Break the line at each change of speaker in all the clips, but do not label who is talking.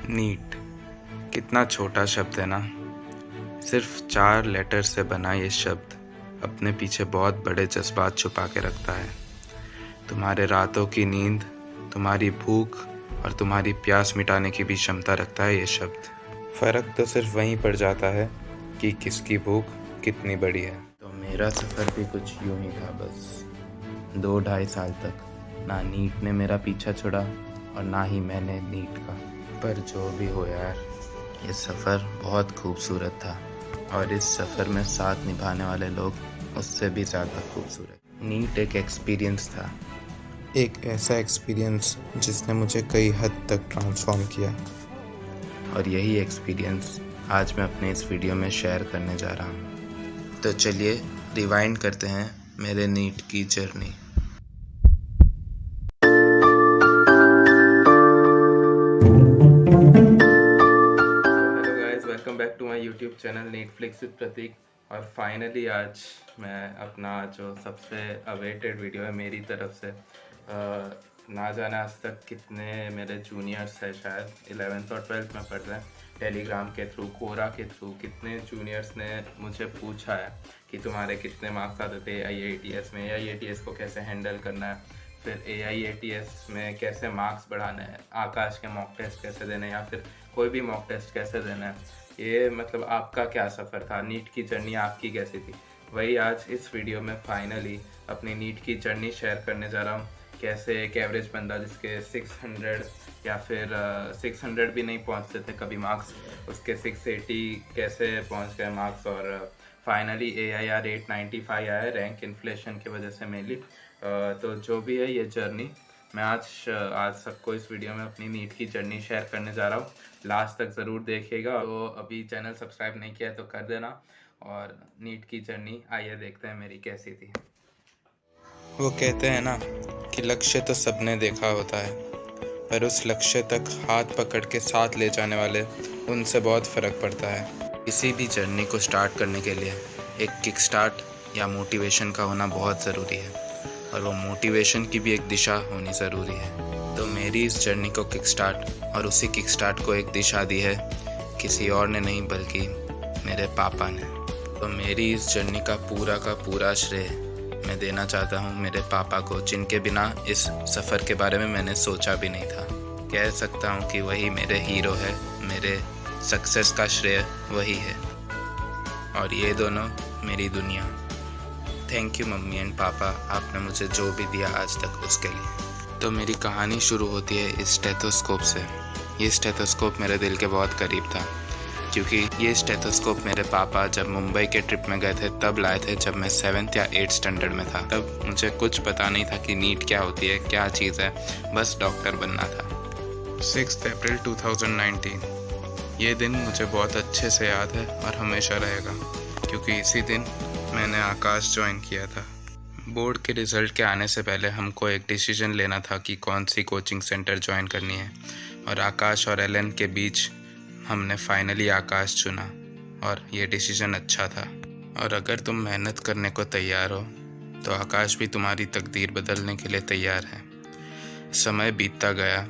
NEET कितना छोटा शब्द है ना। सिर्फ 4 लेटर से बना ये शब्द अपने पीछे बहुत बड़े जज्बात छुपा के रखता है। तुम्हारे रातों की नींद, तुम्हारी भूख और तुम्हारी प्यास मिटाने की भी क्षमता रखता है ये शब्द। फ़र्क तो सिर्फ वहीं पड़ जाता है कि किसकी भूख कितनी बड़ी है। तो मेरा सफ़र भी कुछ यूं ही था। बस 2-2.5 साल तक ना नीट ने मेरा पीछा छोड़ा और ना ही मैंने नीट का। पर जो भी हो यार, ये सफ़र बहुत खूबसूरत था और इस सफ़र में साथ निभाने वाले लोग उससे भी ज़्यादा खूबसूरत। नीट एक एक्सपीरियंस था, एक ऐसा एक्सपीरियंस जिसने मुझे कई हद तक ट्रांसफॉर्म किया। और यही एक्सपीरियंस आज मैं अपने इस वीडियो में शेयर करने जा रहा हूँ। तो चलिए रिवाइंड करते हैं मेरे नीट की journey. Welcome back to my YouTube channel Netflix with Prateek. और फाइनली आज मैं अपना जो सबसे अवेटेड वीडियो है मेरी तरफ से, ना जाने आज तक कितने मेरे जूनियर्स है, शायद 11th और 12th में पढ़ रहे हैं, टेलीग्राम के थ्रू, कोरा के थ्रू कितने जूनियर्स ने मुझे पूछा है कि तुम्हारे कितने मार्क्स आते थे AIATS में, AIATS को कैसे हैंडल करना है, फिर AIATS में कैसे मार्क्स बढ़ाना है, आकाश के मॉक टेस्ट कैसे देने, या फिर कोई भी मॉक टेस्ट कैसे देना है। ये मतलब आपका क्या सफ़र था, नीट की जर्नी आपकी कैसी थी, वही आज इस वीडियो में फाइनली अपनी नीट की जर्नी शेयर करने जा रहा हूँ। कैसे एक एवरेज बंदा जिसके 600 या फिर 600 भी नहीं पहुँचते थे कभी मार्क्स, उसके 680 कैसे पहुँच गए मार्क्स, और फाइनली AIR 895 आया है, रैंक इन्फ्लेशन की वजह से मेनली। तो जो भी है ये जर्नी मैं आज सबको इस वीडियो में अपनी नीट की जर्नी शेयर करने जा रहा हूँ। लास्ट तक ज़रूर देखिएगा। तो अभी चैनल सब्सक्राइब नहीं किया है तो कर देना। और नीट की जर्नी आइए देखते हैं मेरी कैसी थी। वो कहते हैं ना कि लक्ष्य तो सबने देखा होता है, पर उस लक्ष्य तक हाथ पकड़ के साथ ले जाने वाले, उनसे बहुत फ़र्क पड़ता है। किसी भी जर्नी को स्टार्ट करने के लिए एक किक स्टार्ट या मोटिवेशन का होना बहुत ज़रूरी है, और वो मोटिवेशन की भी एक दिशा होनी ज़रूरी है। तो मेरी इस जर्नी को किक स्टार्ट और उसी किक स्टार्ट को एक दिशा दी है किसी और ने नहीं, बल्कि मेरे पापा ने। तो मेरी इस जर्नी का पूरा श्रेय मैं देना चाहता हूँ मेरे पापा को, जिनके बिना इस सफ़र के बारे में मैंने सोचा भी नहीं था। कह सकता हूँ कि वही मेरे हीरो है, मेरे सक्सेस का श्रेय वही है, और ये दोनों मेरी दुनिया। थैंक यू मम्मी एंड पापा, आपने मुझे जो भी दिया आज तक उसके लिए। तो मेरी कहानी शुरू होती है इस स्टेथोस्कोप से। ये स्टेथोस्कोप मेरे दिल के बहुत करीब था, क्योंकि ये स्टेथोस्कोप मेरे पापा जब मुंबई के ट्रिप में गए थे तब लाए थे, जब मैं 7th या 8th स्टैंडर्ड में था। तब मुझे कुछ पता नहीं था कि नीट क्या होती है, क्या चीज़ है, बस डॉक्टर बनना था। 6 अप्रैल 2019, ये दिन मुझे बहुत अच्छे से याद है और हमेशा रहेगा, क्योंकि इसी दिन मैंने आकाश ज्वाइन किया था। बोर्ड के रिज़ल्ट के आने से पहले हमको एक डिसीजन लेना था कि कौन सी कोचिंग सेंटर ज्वाइन करनी है, और आकाश और एलन के बीच हमने फाइनली आकाश चुना, और ये डिसीजन अच्छा था। और अगर तुम मेहनत करने को तैयार हो तो आकाश भी तुम्हारी तकदीर बदलने के लिए तैयार है। समय बीतता गया।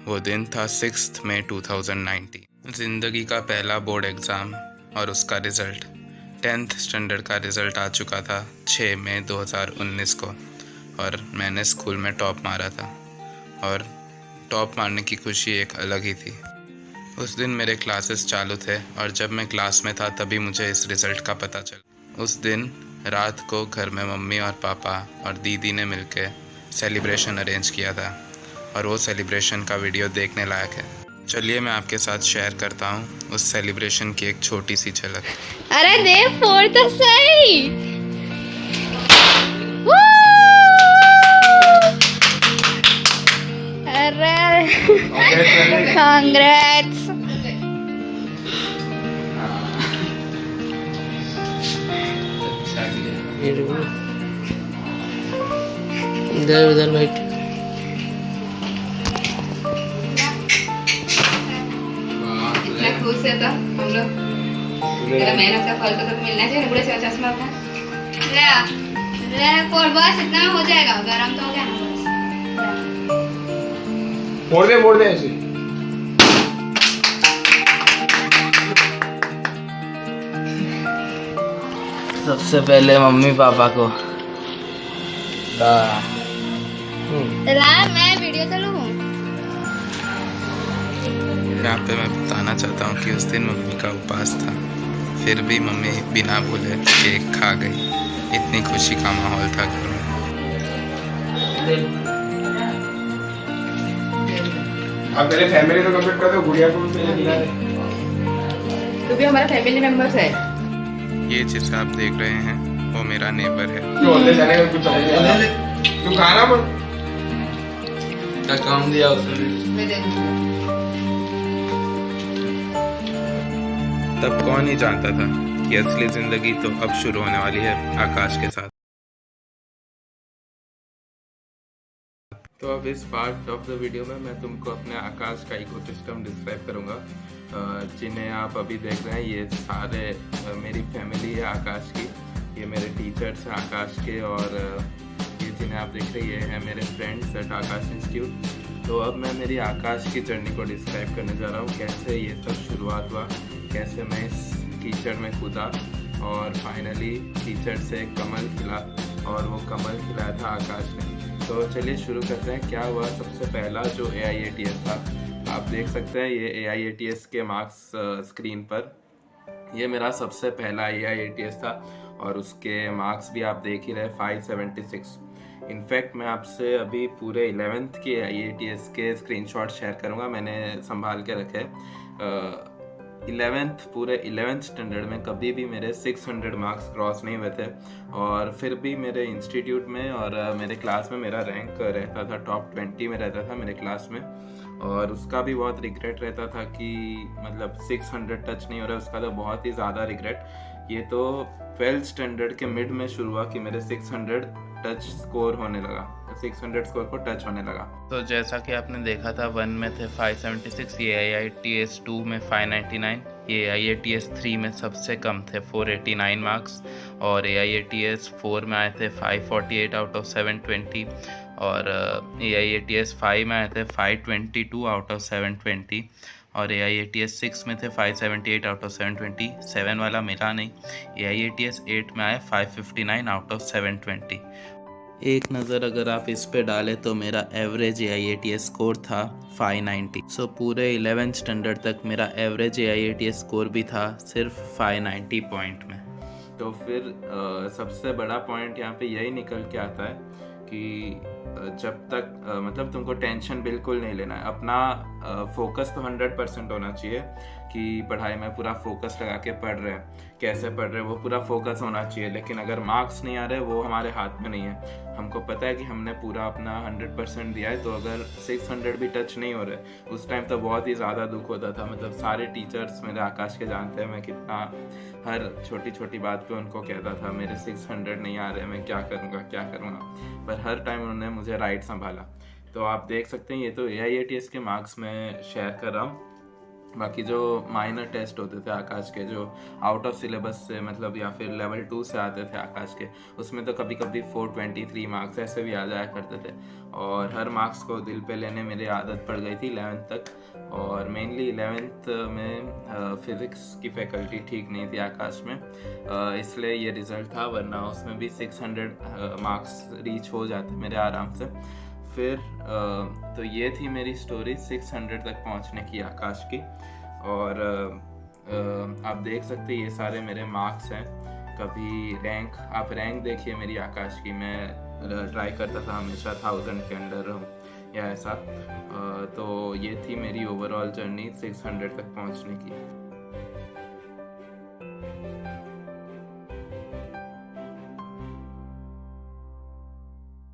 वो दिन था 6 मई 2019, ज़िंदगी का पहला बोर्ड एग्ज़ाम और उसका रिज़ल्ट। 10th स्टैंडर्ड का रिज़ल्ट आ चुका था 6 मई 2019 को, और मैंने स्कूल में टॉप मारा था, और टॉप मारने की खुशी एक अलग ही थी। उस दिन मेरे क्लासेस चालू थे, और जब मैं क्लास में था तभी मुझे इस रिज़ल्ट का पता चला। उस दिन रात को घर में मम्मी और पापा और दीदी ने मिलकर सेलिब्रेशन अरेंज किया था, और वो सेलिब्रेशन का वीडियो देखने लायक है। चलिए मैं आपके साथ शेयर करता हूँ उस सेलिब्रेशन की एक छोटी सी झलक।
अरे दे फोड़ तो सही। अरे कांग्रेट्स।
इधर उधर बैठ।
खुश है तो हम लोग, मेरा मेहनत का फल तो मिलना चाहिए। बड़े से चश्मा था ले फोड़, बस इतना हो जाएगा, गरम तो हो गया ना, बस
फोड़ दे ऐसे।
सबसे पहले मम्मी पापा को
मैं वीडियो चलूं।
यहाँ पे मैं बताना चाहता हूँ कि उस दिन मम्मी का उपवास था, फिर भी मम्मी बिना भूले केक खा गई। इतनी खुशी का माहौल था घर में।
अब मेरे फैमिली को कंप्लीट कर दो, गुड़िया को मुझे दिला दे।
तू भी हमारा फैमिली मेंबर्स है।
ये जिसे आप देख रहे हैं वो मेरा नेबर है।
तो अंदर जाने का कुछ समझ नहीं आ रहा। तू खाना बोल।
क्या काम दिया उसने?
मैं दे दूंगी।
तब कौन ही जानता था कि असली जिंदगी तो अब शुरू होने वाली है आकाश के साथ। तो अब इस पार्ट ऑफ द वीडियो में मैं तुमको अपने आकाश का इकोसिस्टम डिस्क्राइब करूंगा। जिन्हें आप अभी देख रहे हैं ये सारे मेरी फैमिली है आकाश की। ये मेरे टीचर्स हैं आकाश के, और ये जिन्हें आप देख रहे हैं ये हैं मेरे फ्रेंड्स एट आकाश इंस्टीट्यूट। तो अब मैं मेरी आकाश की जर्नी को डिस्क्राइब करने जा रहा हूँ, कैसे ये सब शुरुआत हुआ, कैसे मैं इस कीचड़ में कूदा और फाइनली कीचड़ से एक कमल खिला, और वो कमल खिलाया था आकाश ने। तो चलिए शुरू करते हैं। क्या हुआ, सबसे पहला जो AIATS था, आप देख सकते हैं ये AIATS के मार्क्स स्क्रीन पर। ये मेरा सबसे पहला AIATS था और उसके मार्क्स भी आप देख ही रहे, 576। इनफैक्ट मैं आपसे अभी पूरे 11th के AIATS के स्क्रीनशॉट शेयर करूँगा, मैंने संभाल के रखे। 11th स्टैंडर्ड में कभी भी मेरे 600 मार्क्स क्रॉस नहीं हुए थे, और फिर भी मेरे इंस्टीट्यूट में और मेरे क्लास में मेरा रैंक रहता था, टॉप 20 में रहता था मेरे क्लास में। और उसका भी बहुत रिग्रेट रहता था कि मतलब 600 टच नहीं हो रहा है, उसका तो बहुत ही ज़्यादा रिग्रेट। ये तो 12th स्टैंडर्ड के मिड में शुरू हुआ कि मेरे 600 टच स्कोर होने लगा, 600 स्कोर को टच होने लगा। तो जैसा कि आपने देखा था 1 में थे 576, ये AIATS 2 में 599, ये AIATS 3 में सबसे कम थे 489 मार्क्स, और AIATS 4 में आए थे 548 आउट ऑफ 720, और AIATS 5 में आए थे 522 आउट ऑफ 720, और AIATS 6 में थे 578 आउट ऑफ 720, 7 वाला मिला नहीं। AIATS 8 में आए 559 आउट ऑफ 720। एक नज़र अगर आप इस पे डालें तो मेरा एवरेज AIATS स्कोर था 590। सो पूरे 11th स्टैंडर्ड तक मेरा एवरेज AIATS स्कोर भी था सिर्फ 590 पॉइंट में। तो फिर सबसे बड़ा पॉइंट यहाँ पे यही निकल के आता है कि जब तक मतलब तुमको टेंशन बिल्कुल नहीं लेना है, अपना फोकस तो 100% होना चाहिए कि पढ़ाई में पूरा फोकस लगा के पढ़ रहे हैं, कैसे पढ़ रहे हैं वो पूरा फोकस होना चाहिए। लेकिन अगर मार्क्स नहीं आ रहे वो हमारे हाथ में नहीं है। हमको पता है कि हमने पूरा अपना 100% दिया है, तो अगर 600 भी टच नहीं हो रहे उस टाइम तो बहुत ही ज़्यादा दुख होता था। मतलब सारे टीचर्स मेरे आकाश के जानते हैं मैं कितना हर छोटी छोटी बात पे उनको कहता था मेरे 600 नहीं आ रहे, मैं क्या करूँगा, पर हर टाइम उन्होंने मुझे राइट संभाला। तो आप देख सकते हैं ये तो AIATS के मार्क्स में शेयर कर रहा हूँ। बाकी जो माइनर टेस्ट होते थे आकाश के, जो आउट ऑफ सिलेबस से मतलब या फिर लेवल 2 से आते थे आकाश के, उसमें तो कभी कभी 423 मार्क्स ऐसे भी आ जाया करते थे, और हर मार्क्स को दिल पे लेने मेरी आदत पड़ गई थी 11th तक। और मेनली 11th में फिज़िक्स की फैकल्टी ठीक नहीं थी आकाश में, इसलिए ये रिज़ल्ट था, वरना उसमें भी 600 मार्क्स रीच हो जाते मेरे आराम से। फिर तो ये थी मेरी स्टोरी 600 तक पहुंचने की आकाश की। और आप देख सकते ये सारे मेरे मार्क्स हैं। कभी रैंक, आप रैंक देखिए मेरी आकाश की, मैं ट्राई करता था हमेशा 1000 के अंडर रहूँ या ऐसा। तो ये थी मेरी ओवरऑल जर्नी 600 तक पहुंचने की।